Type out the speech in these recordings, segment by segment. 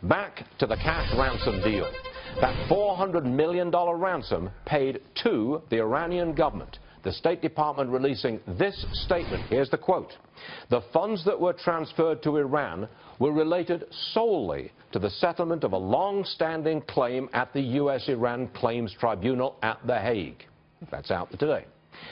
Back to the cash ransom deal. That $400 million ransom paid to the Iranian government. The State Department releasing this statement. Here's the quote. The funds that were transferred to Iran were related solely to the settlement of a long-standing claim at the U.S.-Iran Claims Tribunal at The Hague. That's out today.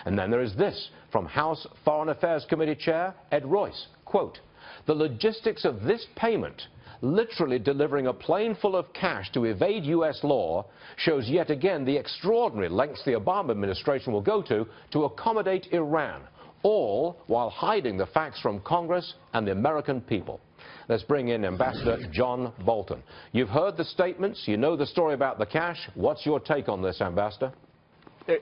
And then there is this from House Foreign Affairs Committee Chair Ed Royce. Quote, the logistics of this payment, literally delivering a plane full of cash to evade U.S. law, shows yet again the extraordinary lengths the Obama administration will go to accommodate Iran, all while hiding the facts from Congress and the American people. Let's bring in Ambassador John Bolton. You've heard the statements. You know the story about the cash. What's your take on this, Ambassador?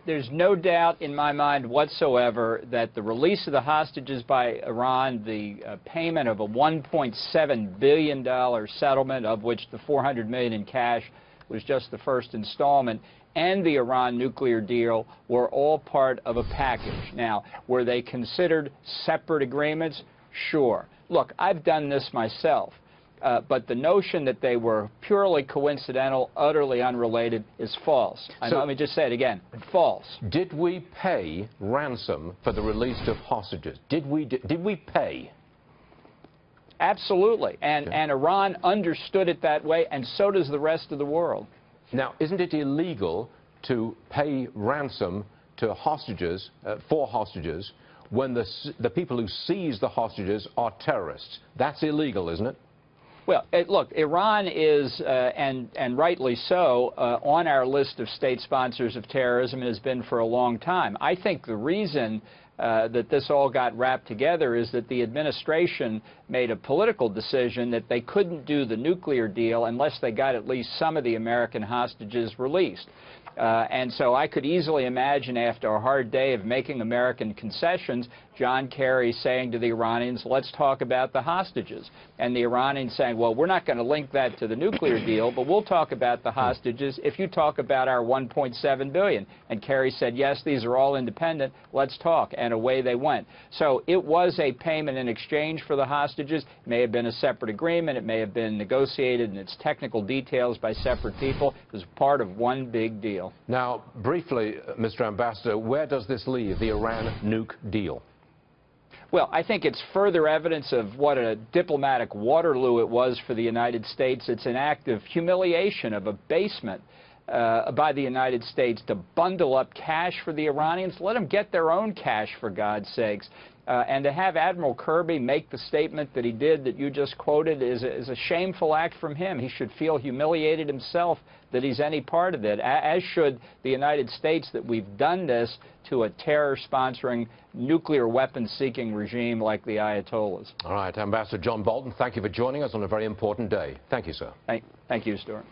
There's no doubt in my mind whatsoever that the release of the hostages by Iran, the payment of a $1.7 billion settlement, of which the $400 million in cash was just the first installment, and the Iran nuclear deal were all part of a package. Now, were they considered separate agreements? Sure. Look, I've done this myself. But the notion that they were purely coincidental, utterly unrelated, is false. So, let me just say it again, false. Did we pay ransom for the release of hostages? Did we pay? Absolutely. And Iran understood it that way, and so does the rest of the world. Now, isn't it illegal to pay ransom to hostages, for hostages, when the people who seize the hostages are terrorists? That's illegal, isn't it? Well, look, Iran is, and rightly so, on our list of state sponsors of terrorism and has been for a long time. I think the reason that this all got wrapped together is that the administration made a political decision that they couldn't do the nuclear deal unless they got at least some of the American hostages released. And so I could easily imagine, after a hard day of making American concessions, John Kerry saying to the Iranians, let's talk about the hostages. And the Iranians saying, well, we're not going to link that to the nuclear deal, but we'll talk about the hostages if you talk about our $1.7 billion. And Kerry said, yes, these are all independent, let's talk. And away they went. So it was a payment in exchange for the hostages. It may have been a separate agreement. It may have been negotiated in its technical details by separate people. It was part of one big deal. Now, briefly, Mr. Ambassador, where does this leave the Iran nuke deal? Well, I think it's further evidence of what a diplomatic Waterloo it was for the United States. It's an act of humiliation, of abasement by the United States to bundle up cash for the Iranians. Let them get their own cash, for God's sakes. And to have Admiral Kirby make the statement that he did that you just quoted is a shameful act from him. He should feel humiliated himself that he's any part of it, as should the United States, that we've done this to a terror-sponsoring, nuclear weapons-seeking regime like the Ayatollahs. All right, Ambassador John Bolton, thank you for joining us on a very important day. Thank you, sir. Thank you, Stuart.